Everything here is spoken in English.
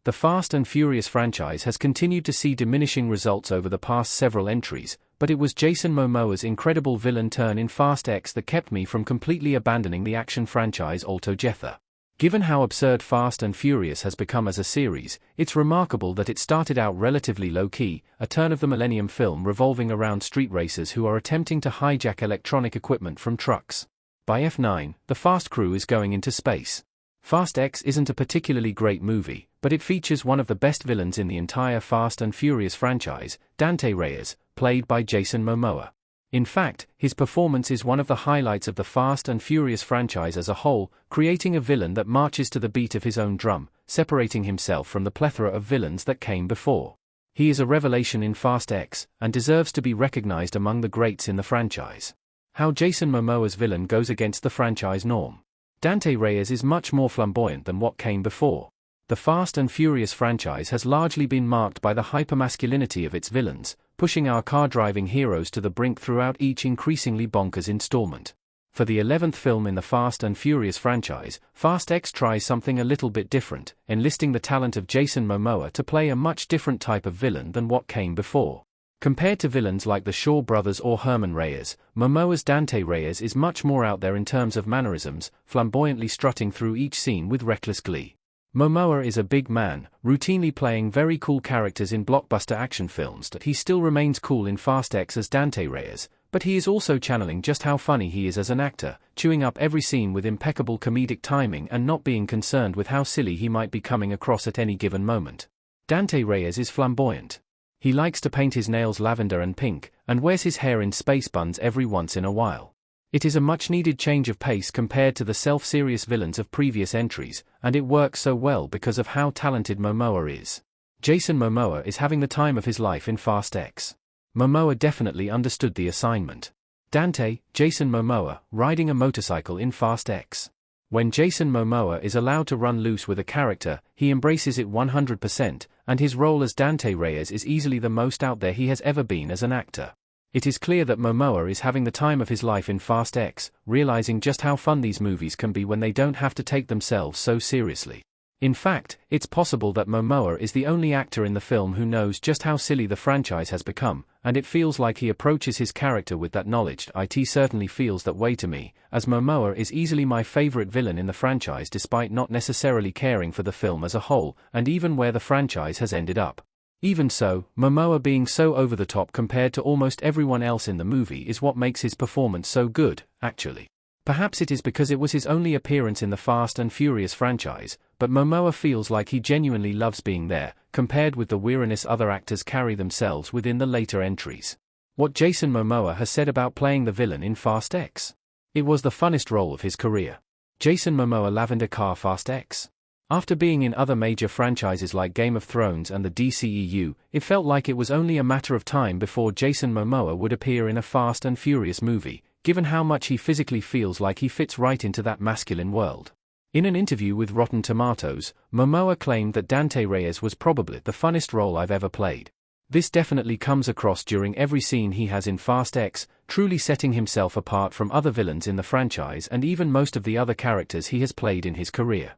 The Fast and Furious franchise has continued to see diminishing results over the past several entries, but it was Jason Momoa's incredible villain turn in Fast X that kept me from completely abandoning the action franchise altogether. Given how absurd Fast and Furious has become as a series, it's remarkable that it started out relatively low-key, a turn-of-the-millennium film revolving around street racers who are attempting to hijack electronic equipment from trucks. By F9, the Fast crew is going into space. Fast X isn't a particularly great movie, but it features one of the best villains in the entire Fast and Furious franchise, Dante Reyes, played by Jason Momoa. In fact, his performance is one of the highlights of the Fast and Furious franchise as a whole, creating a villain that marches to the beat of his own drum, separating himself from the plethora of villains that came before. He is a revelation in Fast X, and deserves to be recognized among the greats in the franchise. How Jason Momoa's villain goes against the franchise norm. Dante Reyes is much more flamboyant than what came before. The Fast and Furious franchise has largely been marked by the hypermasculinity of its villains, pushing our car-driving heroes to the brink throughout each increasingly bonkers installment. For the 11th film in the Fast and Furious franchise, Fast X tries something a little bit different, enlisting the talent of Jason Momoa to play a much different type of villain than what came before. Compared to villains like the Shaw brothers or Herman Reyes, Momoa's Dante Reyes is much more out there in terms of mannerisms, flamboyantly strutting through each scene with reckless glee. Momoa is a big man, routinely playing very cool characters in blockbuster action films. That he still remains cool in Fast X as Dante Reyes, but he is also channeling just how funny he is as an actor, chewing up every scene with impeccable comedic timing and not being concerned with how silly he might be coming across at any given moment. Dante Reyes is flamboyant. He likes to paint his nails lavender and pink, and wears his hair in space buns every once in a while. It is a much-needed change of pace compared to the self-serious villains of previous entries, and it works so well because of how talented Momoa is. Jason Momoa is having the time of his life in Fast X. Momoa definitely understood the assignment. Dante, Jason Momoa, riding a motorcycle in Fast X. When Jason Momoa is allowed to run loose with a character, he embraces it 100%, and his role as Dante Reyes is easily the most out there he has ever been as an actor. It is clear that Momoa is having the time of his life in Fast X, realizing just how fun these movies can be when they don't have to take themselves so seriously. In fact, it's possible that Momoa is the only actor in the film who knows just how silly the franchise has become, and it feels like he approaches his character with that knowledge. It certainly feels that way to me, as Momoa is easily my favorite villain in the franchise despite not necessarily caring for the film as a whole, and even where the franchise has ended up. Even so, Momoa being so over the top compared to almost everyone else in the movie is what makes his performance so good, actually. Perhaps it is because it was his only appearance in the Fast and Furious franchise, but Momoa feels like he genuinely loves being there, compared with the weariness other actors carry themselves within the later entries. What Jason Momoa has said about playing the villain in Fast X. It was the funnest role of his career. Jason Momoa Lavender Car Fast X. After being in other major franchises like Game of Thrones and the DCEU, it felt like it was only a matter of time before Jason Momoa would appear in a Fast and Furious movie, given how much he physically feels like he fits right into that masculine world. In an interview with Rotten Tomatoes, Momoa claimed that Dante Reyes was probably the funnest role I've ever played. This definitely comes across during every scene he has in Fast X, truly setting himself apart from other villains in the franchise and even most of the other characters he has played in his career.